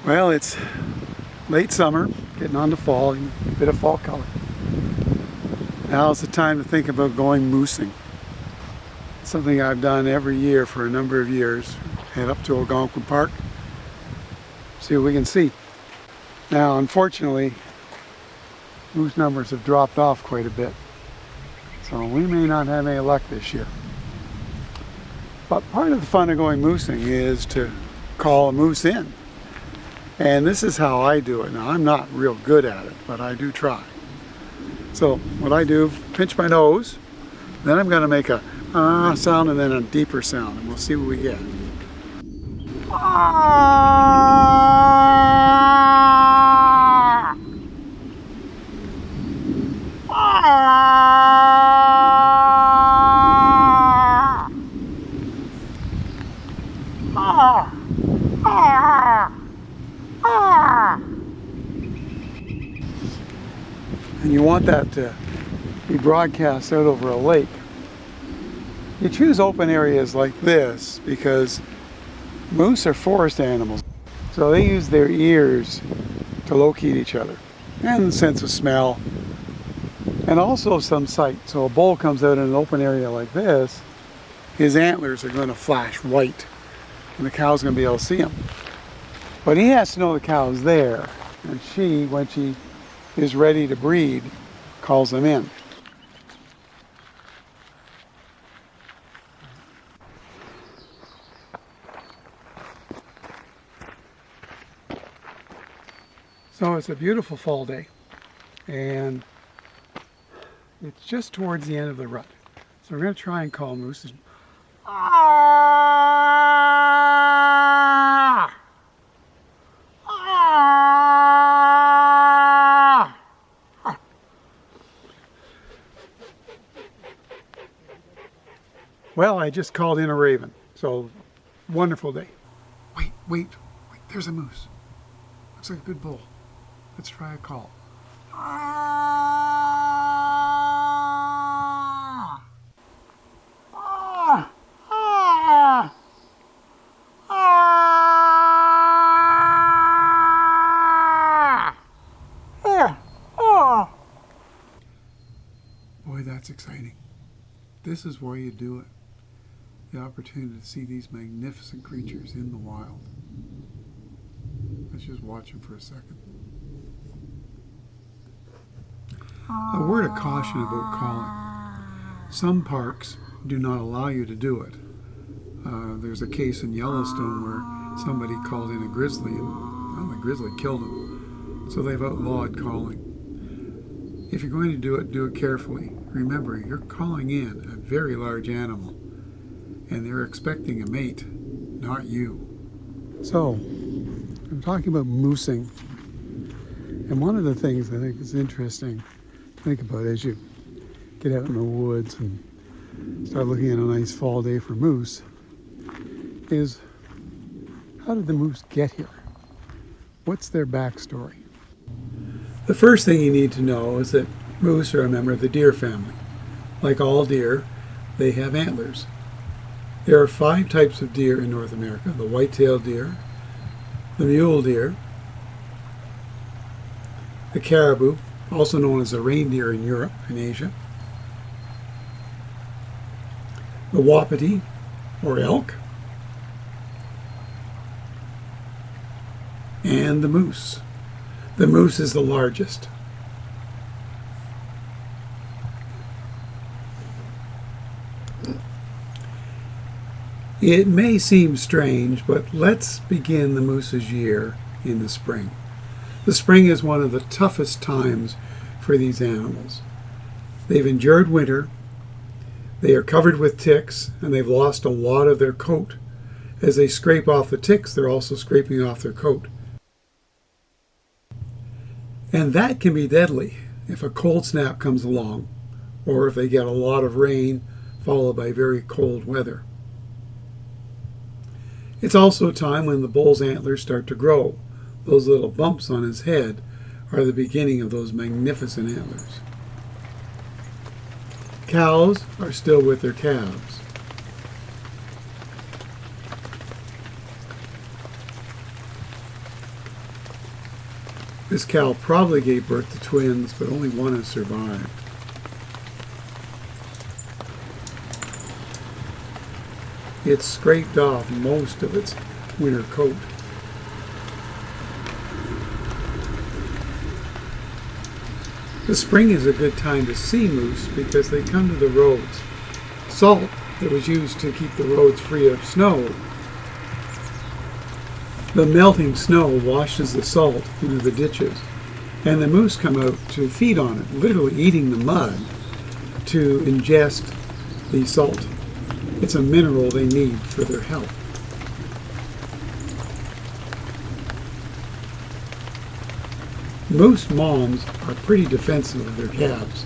Well, it's late summer, getting on to fall, and a bit of fall color. Now's the time to think about going moosing. It's something I've done every year for a number of years. Head up to Algonquin Park, see what we can see. Now, unfortunately, moose numbers have dropped off quite a bit, so we may not have any luck this year. But part of the fun of going moosing is to call a moose in. And this is how I do it. Now, I'm not real good at it, but I do try. So what I do, pinch my nose, then I'm going to make a ah sound and then a deeper sound, and we'll see what we get. Ah! Ah! Ah! Ah! Ah! And you want that to be broadcast out over a lake. You choose open areas like this because moose are forest animals, so they use their ears to locate each other, and the sense of smell, and also some sight. So a bull comes out in an open area like this, his antlers are going to flash white, and the cow's going to be able to see him. But he has to know the cow's there, and she, when she is ready to breed, calls them in. So it's a beautiful fall day, and it's just towards the end of the rut. So we're going to try and call moose. Ah! Ah! Well, I just called in a raven, so wonderful day. Wait, there's a moose. Looks like a good bull. Let's try a call. Ah! Ah! Ah! Ah! There! Oh! Boy, that's exciting. This is why you do it. The opportunity to see these magnificent creatures in the wild. Let's just watch them for a second. A word of caution about calling. Some parks do not allow you to do it. There's a case in Yellowstone where somebody called in a grizzly and the grizzly killed him. So they've outlawed calling. If you're going to do it carefully. Remember, you're calling in a very large animal and they're expecting a mate, not you. So, I'm talking about moosing. And one of the things I think is interesting to think about as you get out in the woods and start looking at a nice fall day for moose is, how did the moose get here? What's their backstory? The first thing you need to know is that moose are a member of the deer family. Like all deer, they have antlers. There are 5 types of deer in North America: the white-tailed deer, the mule deer, the caribou, also known as the reindeer in Europe and Asia, the wapiti, or elk, and the moose. The moose is the largest. It may seem strange, but let's begin the moose's year in the spring. The spring is one of the toughest times for these animals. They've endured winter, they are covered with ticks, and they've lost a lot of their coat. As they scrape off the ticks, they're also scraping off their coat. And that can be deadly if a cold snap comes along, or if they get a lot of rain followed by very cold weather. It's also a time when the bull's antlers start to grow. Those little bumps on his head are the beginning of those magnificent antlers. Cows are still with their calves. This cow probably gave birth to twins, but only one has survived. It's scraped off most of its winter coat. The spring is a good time to see moose because they come to the roads. Salt that was used to keep the roads free of snow. The melting snow washes the salt into the ditches, and the moose come out to feed on it, literally eating the mud to ingest the salt. It's a mineral they need for their health. Moose moms are pretty defensive of their calves.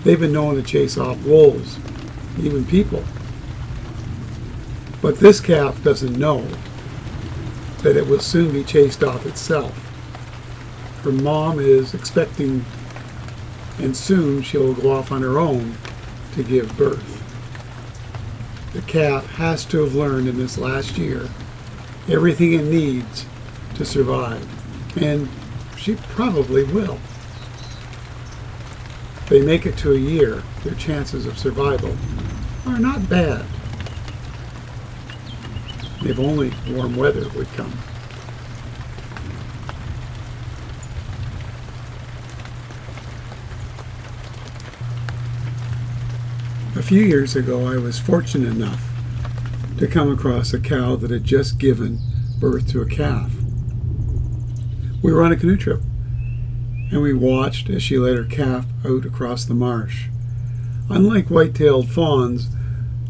They've been known to chase off wolves, even people. But this calf doesn't know that it will soon be chased off itself. Her mom is expecting, and soon she'll go off on her own to give birth. The calf has to have learned in this last year everything it needs to survive, and she probably will. If they make it to a year, their chances of survival are not bad. If only warm weather would come. A few years ago, I was fortunate enough to come across a cow that had just given birth to a calf. We were on a canoe trip, and we watched as she led her calf out across the marsh. Unlike white-tailed fawns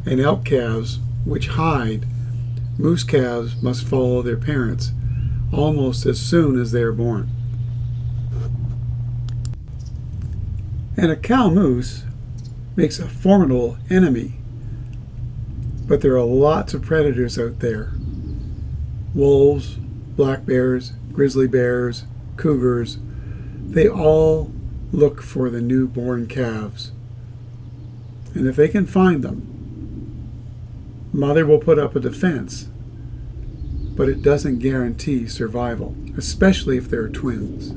and elk calves, which hide, moose calves must follow their parents almost as soon as they are born. And a cow moose makes a formidable enemy, but there are lots of predators out there. Wolves, black bears, grizzly bears, cougars, they all look for the newborn calves. And if they can find them, mother will put up a defense, but it doesn't guarantee survival, especially if there are twins.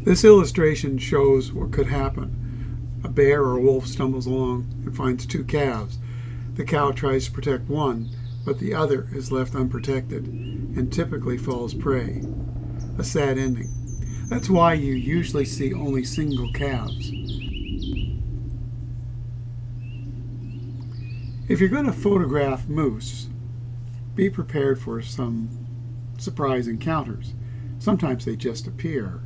This illustration shows what could happen. A bear or a wolf stumbles along and finds two calves. The cow tries to protect one, but the other is left unprotected and typically falls prey. A sad ending. That's why you usually see only single calves. If you're going to photograph moose, be prepared for some surprise encounters. Sometimes they just appear.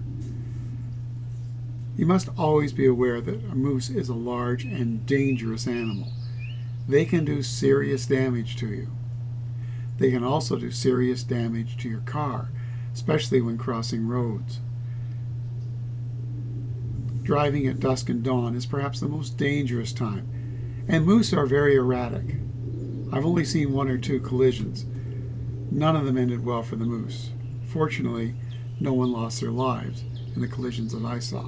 You must always be aware that a moose is a large and dangerous animal. They can do serious damage to you. They can also do serious damage to your car, especially when crossing roads. Driving at dusk and dawn is perhaps the most dangerous time, and moose are very erratic. I've only seen one or two collisions. None of them ended well for the moose. Fortunately, no one lost their lives in the collisions that I saw.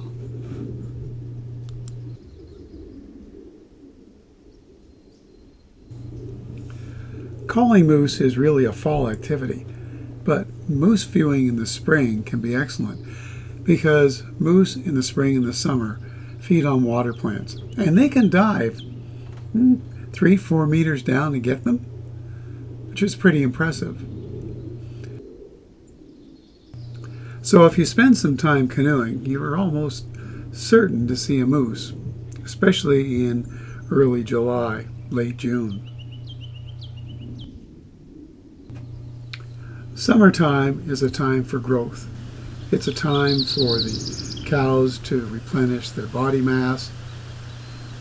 Calling moose is really a fall activity, but moose viewing in the spring can be excellent because moose in the spring and the summer feed on water plants, and they can dive 3-4 meters down to get them, which is pretty impressive. So if you spend some time canoeing, you are almost certain to see a moose, especially in early July, late June. Summertime is a time for growth. It's a time for the cows to replenish their body mass.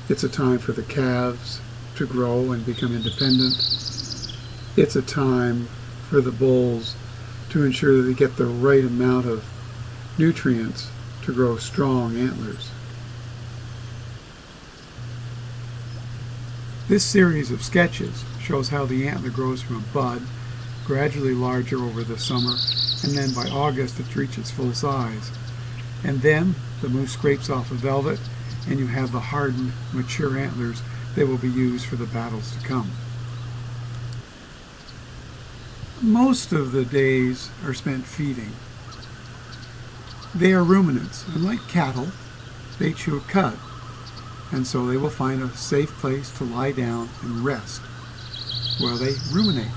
It's a time for the calves to grow and become independent. It's a time for the bulls to ensure that they get the right amount of nutrients to grow strong antlers. This series of sketches shows how the antler grows from a bud, gradually larger over the summer, and then by August it reaches full size. And then the moose scrapes off the velvet, and you have the hardened, mature antlers that will be used for the battles to come. Most of the days are spent feeding. They are ruminants, and like cattle, they chew cud, and so they will find a safe place to lie down and rest while they ruminate.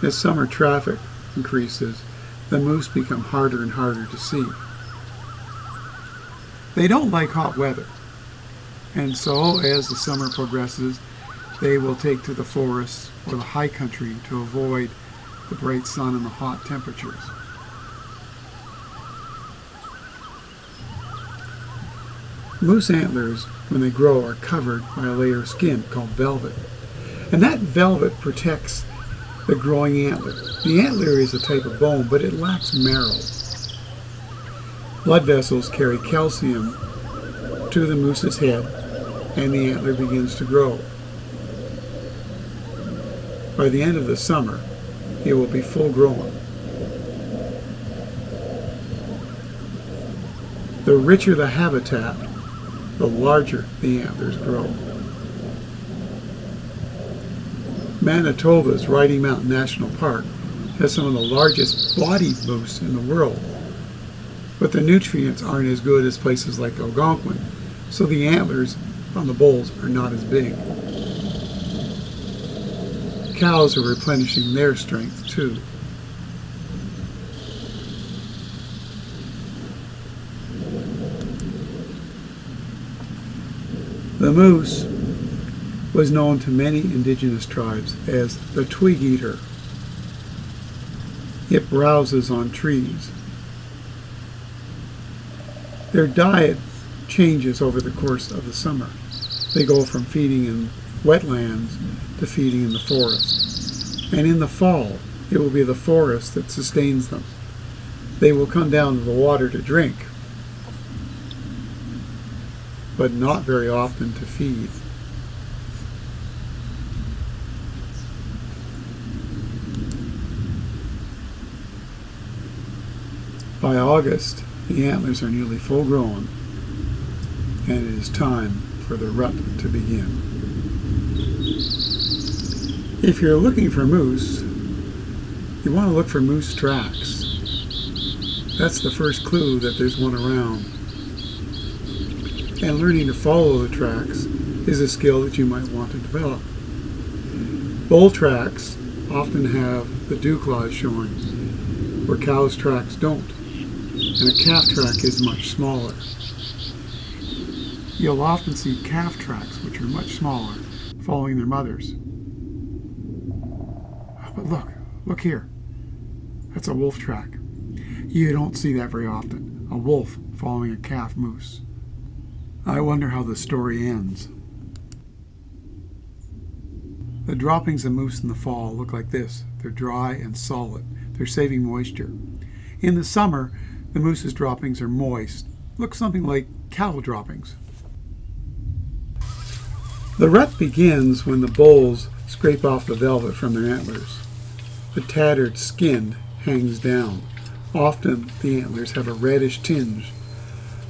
As summer traffic increases, the moose become harder and harder to see. They don't like hot weather, and so as the summer progresses, they will take to the forests or the high country to avoid the bright sun and the hot temperatures. Moose antlers, when they grow, are covered by a layer of skin called velvet, and that velvet protects the growing antler. The antler is a type of bone, but it lacks marrow. Blood vessels carry calcium to the moose's head, and the antler begins to grow. By the end of the summer, it will be full grown. The richer the habitat, the larger the antlers grow. Manitoba's Riding Mountain National Park has some of the largest bodied moose in the world, but the nutrients aren't as good as places like Algonquin, so the antlers on the bulls are not as big. Cows are replenishing their strength too. The moose was known to many indigenous tribes as the Twig Eater. It browses on trees. Their diet changes over the course of the summer. They go from feeding in wetlands to feeding in the forest. And in the fall, it will be the forest that sustains them. They will come down to the water to drink, but not very often to feed. By August, the antlers are nearly full grown, and it is time for the rut to begin. If you're looking for moose, you want to look for moose tracks. That's the first clue that there's one around. And learning to follow the tracks is a skill that you might want to develop. Bull tracks often have the dew claws showing, where cows' tracks don't. And a calf track is much smaller. You'll often see calf tracks, which are much smaller, following their mothers. But look here. That's a wolf track. You don't see that very often, a wolf following a calf moose. I wonder how the story ends. The droppings of moose in the fall look like this. They're dry and solid. They're saving moisture. In the summer, the moose's droppings are moist. Look something like cattle droppings. The rut begins when the bulls scrape off the velvet from their antlers. The tattered skin hangs down. Often the antlers have a reddish tinge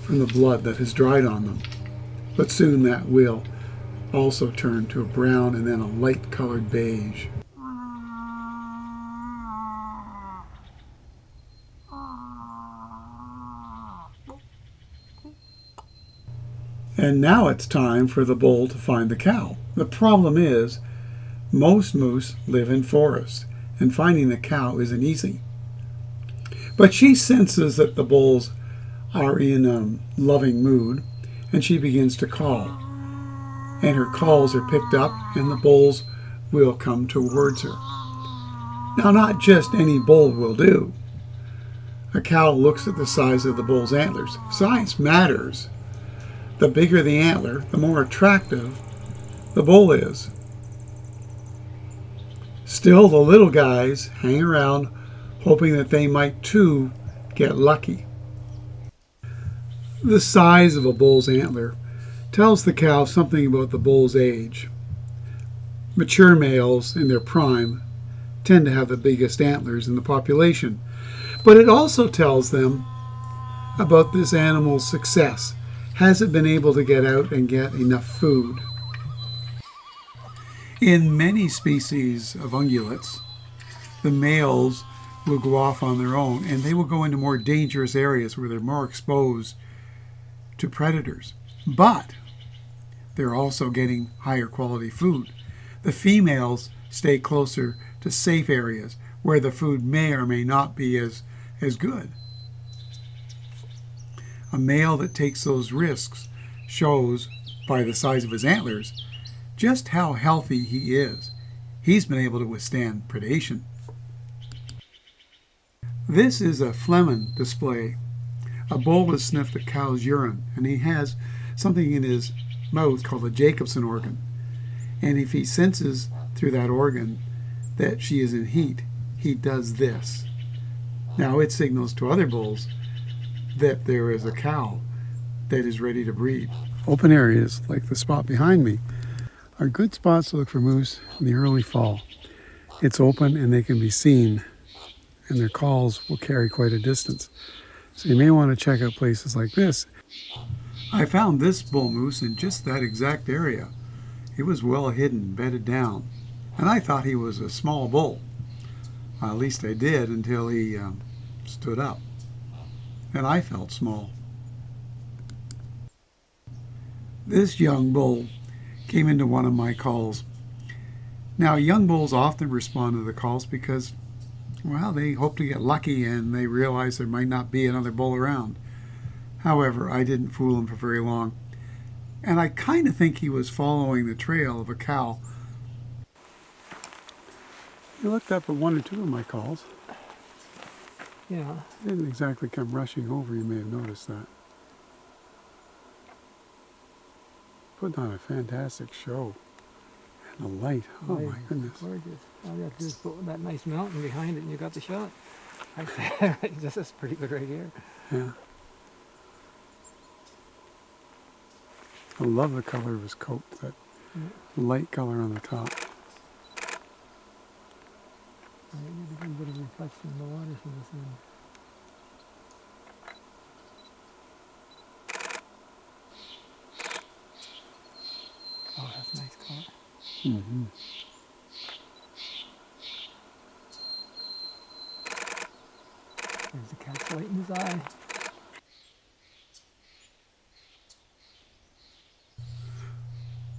from the blood that has dried on them. But soon that will also turn to a brown and then a light-colored beige. And now it's time for the bull to find the cow. The problem is, most moose live in forests, and finding the cow isn't easy. But she senses that the bulls are in a loving mood, and she begins to call. And her calls are picked up, and the bulls will come towards her. Now, not just any bull will do. A cow looks at the size of the bull's antlers. Size matters. The bigger the antler, the more attractive the bull is. Still, the little guys hang around, hoping that they might too get lucky. The size of a bull's antler tells the cow something about the bull's age. Mature males in their prime tend to have the biggest antlers in the population, but it also tells them about this animal's success. hasn't been able to get out and get enough food. In many species of ungulates, the males will go off on their own and they will go into more dangerous areas where they're more exposed to predators. But they're also getting higher quality food. The females stay closer to safe areas where the food may or may not be as good. A male that takes those risks shows, by the size of his antlers, just how healthy he is. He's been able to withstand predation. This is a Flehmen display. A bull has sniffed a cow's urine, and he has something in his mouth called a Jacobson organ. And if he senses through that organ that she is in heat, he does this. Now it signals to other bulls that there is a cow that is ready to breed. Open areas like the spot behind me are good spots to look for moose in the early fall. It's open and they can be seen, and their calls will carry quite a distance. So you may want to check out places like this. I found this bull moose in just that exact area. It was well hidden, bedded down, and I thought he was a small bull. At least I did until he stood up, and I felt small. This young bull came into one of my calls. Now, young bulls often respond to the calls because, well, they hope to get lucky and they realize there might not be another bull around. However, I didn't fool him for very long, and I kind of think he was following the trail of a cow. He looked up at one or two of my calls. Yeah. He didn't exactly come rushing over, you may have noticed that. Putting on a fantastic show. And the light, oh my goodness. Gorgeous. All you have to do is put that nice mountain behind it and you got the shot. This is pretty good right here. Yeah. I love the color of his coat, that light color on the top. I get a little bit of reflection in the water from the sun. Oh, that's a nice color. Mm-hmm. There's the cat's light in his eye.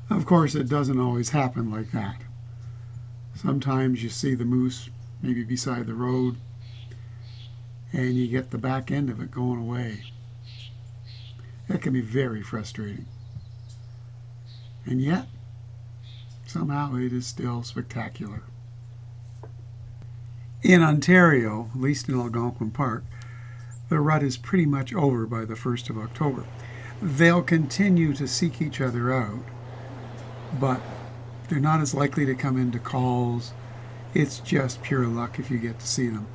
Of course, it doesn't always happen like that. Sometimes you see the moose maybe beside the road and you get the back end of it going away. That can be very frustrating. And yet, somehow it is still spectacular. In Ontario, at least in Algonquin Park, the rut is pretty much over by the 1st of October. They'll continue to seek each other out, but they're not as likely to come into calls. It's just pure luck if you get to see them.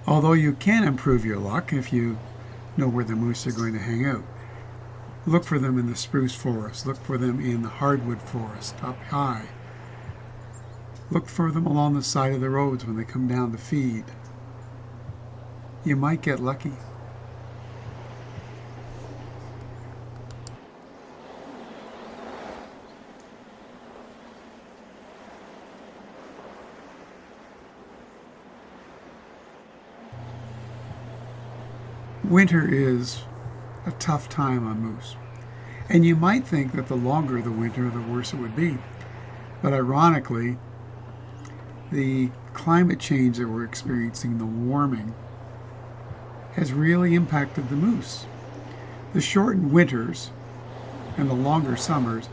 Although you can improve your luck if you know where the moose are going to hang out. Look for them in the spruce forest. Look for them in the hardwood forest, up high. Look for them along the side of the roads when they come down to feed. You might get lucky. Winter is a tough time on moose. And you might think that the longer the winter, the worse it would be. But ironically, the climate change that we're experiencing, the warming, has really impacted the moose. The shortened winters and the longer summers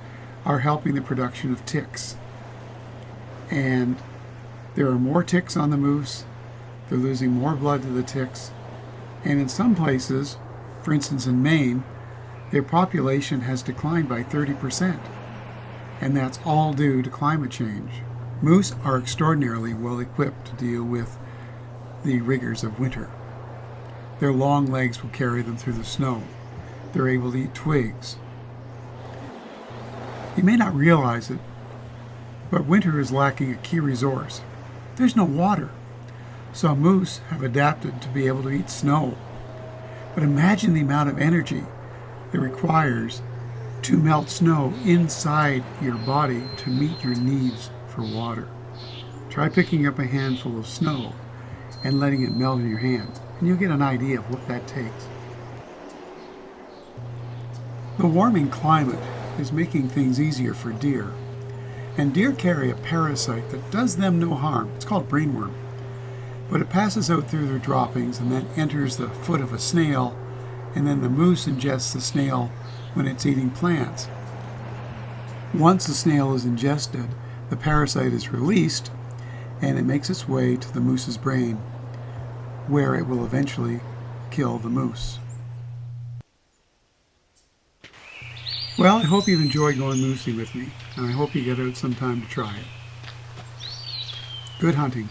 are helping the production of ticks. And there are more ticks on the moose. They're losing more blood to the ticks. And in some places, for instance in Maine, their population has declined by 30%. And that's all due to climate change. Moose are extraordinarily well equipped to deal with the rigors of winter. Their long legs will carry them through the snow. They're able to eat twigs. You may not realize it, but winter is lacking a key resource. There's no water. So moose have adapted to be able to eat snow. But imagine the amount of energy it requires to melt snow inside your body to meet your needs for water. Try picking up a handful of snow and letting it melt in your hand, and you'll get an idea of what that takes. The warming climate is making things easier for deer, and deer carry a parasite that does them no harm. It's called brainworm, but it passes out through their droppings and then enters the foot of a snail, and then the moose ingests the snail when it's eating plants. Once the snail is ingested, the parasite is released and it makes its way to the moose's brain, where it will eventually kill the moose. Well, I hope you've enjoyed going moosey with me, and I hope you get out sometime to try it. Good hunting.